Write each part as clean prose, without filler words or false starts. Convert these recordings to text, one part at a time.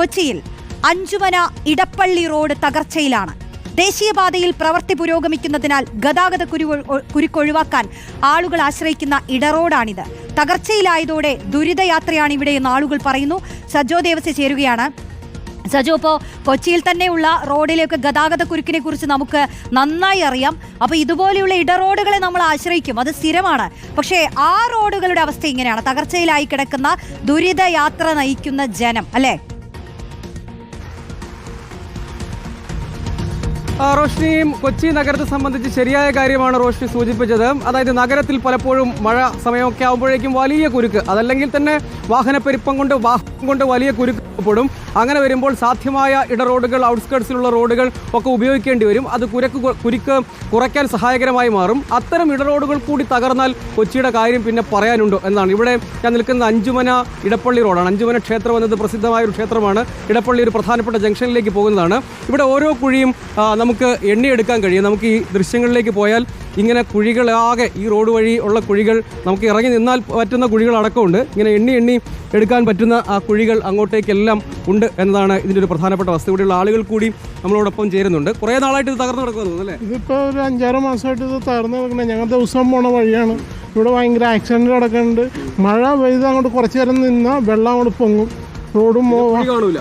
കൊച്ചിയിൽ അഞ്ചുമന ഇടപ്പള്ളി റോഡ് തകർച്ചയിലാണ്. ദേശീയപാതയിൽ പ്രവൃത്തി പുരോഗമിക്കുന്നതിനാൽ ഗതാഗത കുരുക്കൊഴിവാക്കാൻ ആളുകൾ ആശ്രയിക്കുന്ന ഇടറോഡാണിത്. തകർച്ചയിലായതോടെ ദുരിതയാത്രയാണ് ഇവിടെയെന്ന് ആളുകൾ പറയുന്നു. സജോ ദേവസ്യ ചേരുകയാണ്. സജോ, ഇപ്പോൾ കൊച്ചിയിൽ തന്നെയുള്ള റോഡിലേക്ക് ഗതാഗത കുരുക്കിനെ കുറിച്ച് നമുക്ക് നന്നായി അറിയാം. അപ്പോൾ ഇതുപോലെയുള്ള ഇടറോഡുകളെ നമ്മൾ ആശ്രയിക്കും, അത് സ്ഥിരമാണ്. പക്ഷേ ആ റോഡുകളുടെ അവസ്ഥ ഇങ്ങനെയാണ്, തകർച്ചയിലായി കിടക്കുന്ന ദുരിതയാത്ര നയിക്കുന്ന ജനം, അല്ലേ? റോഷ്നിയും കൊച്ചി നഗരത്തെ സംബന്ധിച്ച് ശരിയായ കാര്യമാണ് റോഷ്നി സൂചിപ്പിച്ചത്. അതായത് നഗരത്തിൽ പലപ്പോഴും മഴ സമയമൊക്കെ ആകുമ്പോഴേക്കും വലിയ കുരുക്ക്, അതല്ലെങ്കിൽ തന്നെ വാഹനപ്പെരുപ്പം കൊണ്ട് വലിയ കുരുക്ക് പെടും. അങ്ങനെ വരുമ്പോൾ സാധ്യമായ ഇടറോഡുകൾ, ഔട്ട്സ്കേർട്സിലുള്ള റോഡുകൾ ഒക്കെ ഉപയോഗിക്കേണ്ടി വരും. അത് കുരുക്ക് കുറയ്ക്കാൻ സഹായകരമായി മാറും. അത്തരം ഇടറോഡുകൾ കൂടി തകർന്നാൽ കൊച്ചിയുടെ കാര്യം പിന്നെ പറയാനുണ്ടോ എന്നാണ്. ഇവിടെ ഞാൻ നിൽക്കുന്ന അഞ്ചുമന ഇടപ്പള്ളി റോഡാണ്. അഞ്ചുമന ക്ഷേത്രം എന്നത് പ്രസിദ്ധമായ ഒരു ക്ഷേത്രമാണ്. ഇടപ്പള്ളി ഒരു പ്രധാനപ്പെട്ട ജംഗ്ഷനിലേക്ക് പോകുന്നതാണ്. ഇവിടെ ഓരോ കുഴിയും നമുക്ക് എണ്ണിയെടുക്കാൻ കഴിയും. നമുക്ക് ഈ ദൃശ്യങ്ങളിലേക്ക് പോയാൽ ഇങ്ങനെ കുഴികളാകെ, ഈ റോഡ് വഴി ഉള്ള കുഴികൾ നമുക്ക് ഇറങ്ങി നിന്നാൽ പറ്റുന്ന കുഴികൾ അടക്കമുണ്ട്. ഇങ്ങനെ എണ്ണി എടുക്കാൻ പറ്റുന്ന ആ കുഴികൾ അങ്ങോട്ടേക്കെല്ലാം ഉണ്ട് എന്നതാണ് ഇതിൻ്റെ ഒരു പ്രധാനപ്പെട്ട വസ്തു. ഇവിടെയുള്ള ആളുകൾ കൂടി നമ്മളോടൊപ്പം ചേരുന്നുണ്ട്. കുറേ നാളായിട്ട് ഇത് തകർന്നു കിടക്കുന്നു അല്ലേ? ഇതിപ്പോൾ ഒരു 5-6 മാസമായിട്ട് ഇത് തകർന്നു കിടക്കണേ. ഞങ്ങൾ ദിവസം പോണ വഴിയാണ്. ഇവിടെ ഭയങ്കര ആക്സിഡൻറ്റ് കിടക്കുന്നുണ്ട്. മഴ പെയ്ത് അങ്ങോട്ട് കുറച്ച് നേരം നിന്നാൽ വെള്ളം അങ്ങോട്ട് പൊങ്ങും. റോഡും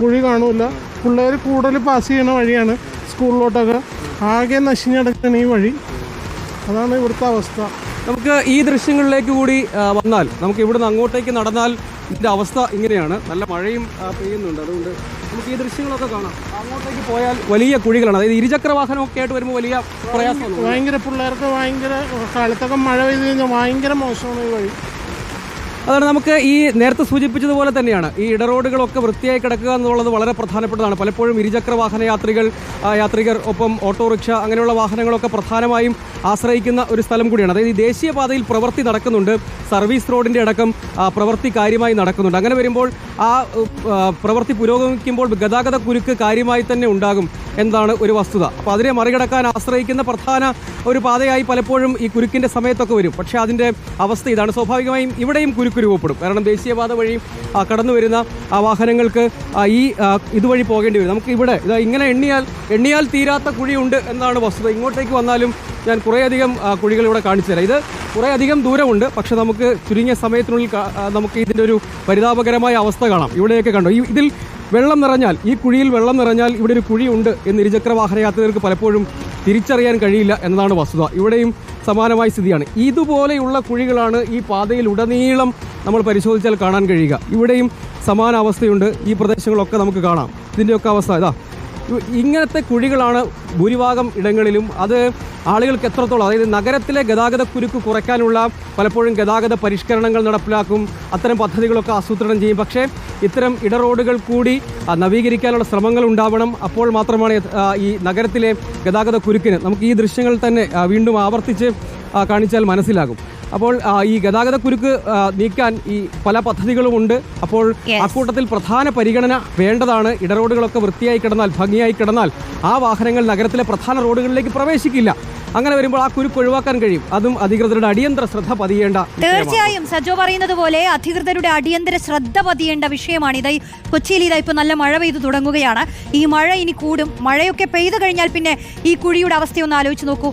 കുഴി കാണൂല. പിള്ളേർ കൂടുതൽ പാസ് ചെയ്യണ വഴിയാണ് സ്കൂളിലോട്ടൊക്കെ. ആകെ നശിഞ്ഞടക്കാണ് ഈ വഴി. അതാണ് ഇവിടുത്തെ അവസ്ഥ. നമുക്ക് ഈ ദൃശ്യങ്ങളിലേക്ക് കൂടി വന്നാൽ, നമുക്ക് ഇവിടുന്ന് അങ്ങോട്ടേക്ക് നടന്നാൽ ഇതിൻ്റെ അവസ്ഥ ഇങ്ങനെയാണ്. നല്ല മഴയും പെയ്യുന്നുണ്ട്. അതുകൊണ്ട് നമുക്ക് ഈ ദൃശ്യങ്ങളൊക്കെ കാണാം. അങ്ങോട്ടേക്ക് പോയാൽ വലിയ കുഴികളാണ്. അതായത് ഇരുചക്ര വാഹനമൊക്കെ ആയിട്ട് വരുമ്പോൾ വലിയ പ്രയാസമാണ്. ഭയങ്കര പിള്ളേർക്ക് ഭയങ്കര കാലത്തൊക്കെ മഴ പെയ്ത് കഴിഞ്ഞാൽ ഭയങ്കര മോശമാണ് ഈ വഴി. അതാണ് നമുക്ക് ഈ നേരത്തെ സൂചിപ്പിച്ചതുപോലെ തന്നെയാണ് ഈ ഇടറോഡുകളൊക്കെ വൃത്തിയായി കിടക്കുക എന്നുള്ളത് വളരെ പ്രധാനപ്പെട്ടതാണ്. പലപ്പോഴും ഇരുചക്ര വാഹന യാത്രികർ ഒപ്പം ഓട്ടോറിക്ഷ അങ്ങനെയുള്ള വാഹനങ്ങളൊക്കെ പ്രധാനമായും ആശ്രയിക്കുന്ന ഒരു സ്ഥലം കൂടിയാണ്. അതായത് ഈ ദേശീയപാതയിൽ പ്രവൃത്തി നടക്കുന്നുണ്ട്. സർവീസ് റോഡിൻ്റെ അടക്കം പ്രവൃത്തി കാര്യമായി നടക്കുന്നുണ്ട്. അങ്ങനെ വരുമ്പോൾ ആ പ്രവൃത്തി പുരോഗമിക്കുമ്പോൾ ഗതാഗത കുരുക്ക് കാര്യമായി തന്നെ ഉണ്ടാകും എന്താണ് ഒരു വസ്തുത. അപ്പോൾ അതിനെ മറികടക്കാൻ ആശ്രയിക്കുന്ന പ്രധാന ഒരു പാതയായി പലപ്പോഴും ഈ കുരുക്കിൻ്റെ സമയത്തൊക്കെ വരും. പക്ഷേ അതിൻ്റെ അവസ്ഥ ഇതാണ്. സ്വാഭാവികമായും ഇവിടെയും കുരുക്ക് രൂപപ്പെടും. കാരണം ദേശീയപാത വഴി കടന്നു വരുന്ന വാഹനങ്ങൾക്ക് ഈ ഇതുവഴി പോകേണ്ടി വരും. നമുക്ക് ഇവിടെ ഇങ്ങനെ എണ്ണിയാൽ തീരാത്ത കുഴിയുണ്ട് എന്നാണ് വസ്തുത. ഇങ്ങോട്ടേക്ക് വന്നാലും ഞാൻ കുറേയധികം കുഴികൾ ഇവിടെ കാണിച്ചു തരാം. ഇത് കുറേയധികം ദൂരമുണ്ട്. പക്ഷെ നമുക്ക് ചുരുങ്ങിയ സമയത്തിനുള്ളിൽ നമുക്ക് ഇതിൻ്റെ ഒരു പരിതാപകരമായ അവസ്ഥ കാണാം. ഇവിടെയൊക്കെ കണ്ടോ, ഇതിൽ വെള്ളം നിറഞ്ഞാൽ, ഈ കുഴിയിൽ വെള്ളം നിറഞ്ഞാൽ ഇവിടെ ഒരു കുഴിയുണ്ട് എന്ന് ഇരുചക്ര വാഹനയാത്രികർക്ക് പലപ്പോഴും തിരിച്ചറിയാൻ കഴിയില്ല എന്നതാണ് വസ്തുത. ഇവിടെയും സമാനമായ സ്ഥിതിയാണ്. ഇതുപോലെയുള്ള കുഴികളാണ് ഈ പാതയിൽ ഉടനീളം നമ്മൾ പരിശോധിച്ചാൽ കാണാൻ കഴിയുക. ഇവിടെയും സമാന അവസ്ഥയുണ്ട്. ഈ പ്രദേശങ്ങളൊക്കെ നമുക്ക് കാണാം. ഇതിൻ്റെയൊക്കെ അവസ്ഥ ഇങ്ങനത്തെ കുഴികളാണ് ഭൂരിഭാഗം ഇടങ്ങളിലും. അത് ആളുകൾക്ക് എത്രത്തോളം, അതായത് നഗരത്തിലെ ഗതാഗത കുരുക്ക് കുറയ്ക്കാനുള്ള പലപ്പോഴും ഗതാഗത പരിഷ്കരണങ്ങൾ നടപ്പിലാക്കും, അത്തരം പദ്ധതികളൊക്കെ ആസൂത്രണം ചെയ്യും. പക്ഷേ ഇത്തരം ഇടറോഡുകൾ കൂടി നവീകരിക്കാനുള്ള ശ്രമങ്ങൾ ഉണ്ടാവണം. അപ്പോൾ മാത്രമാണ് ഈ നഗരത്തിലെ ഗതാഗത കുരുക്കിന് നമുക്ക് ഈ ദൃശ്യങ്ങൾ തന്നെ വീണ്ടും ആവർത്തിച്ച് കാണിച്ചാൽ മനസ്സിലാകും. അപ്പോൾ ഈ ഗതാഗത കുരുക്ക് നീക്കാൻ ഈ പല പദ്ധതികളുമുണ്ട്. അപ്പോൾ അക്കൂട്ടത്തിൽ പ്രധാന പരിഗണന വേണ്ടതാണ്. ഇടറോഡുകളൊക്കെ വൃത്തിയായി കിടന്നാൽ, ഭംഗിയായി കിടന്നാൽ ആ വാഹനങ്ങൾ നഗരത്തിലെ പ്രധാന റോഡുകളിലേക്ക് പ്രവേശിക്കില്ല. അങ്ങനെ വരുമ്പോൾ ആ കുരുക്ക് ഒഴിവാക്കാൻ കഴിയും. അതും അധികൃതരുടെ അടിയന്തര ശ്രദ്ധ പതിയേണ്ട. തീർച്ചയായും സജോ പറയുന്നത് പോലെ അധികൃതരുടെ അടിയന്തര ശ്രദ്ധ പതിയേണ്ട വിഷയമാണ്. കൊച്ചിയിൽ ഇപ്പോൾ നല്ല മഴ പെയ്തു തുടങ്ങുകയാണ്. ഈ മഴ ഇനി കൂടും. മഴയൊക്കെ പെയ്തു കഴിഞ്ഞാൽ പിന്നെ ഈ കുഴിയുടെ അവസ്ഥയൊന്ന് ആലോചിച്ച് നോക്കൂ.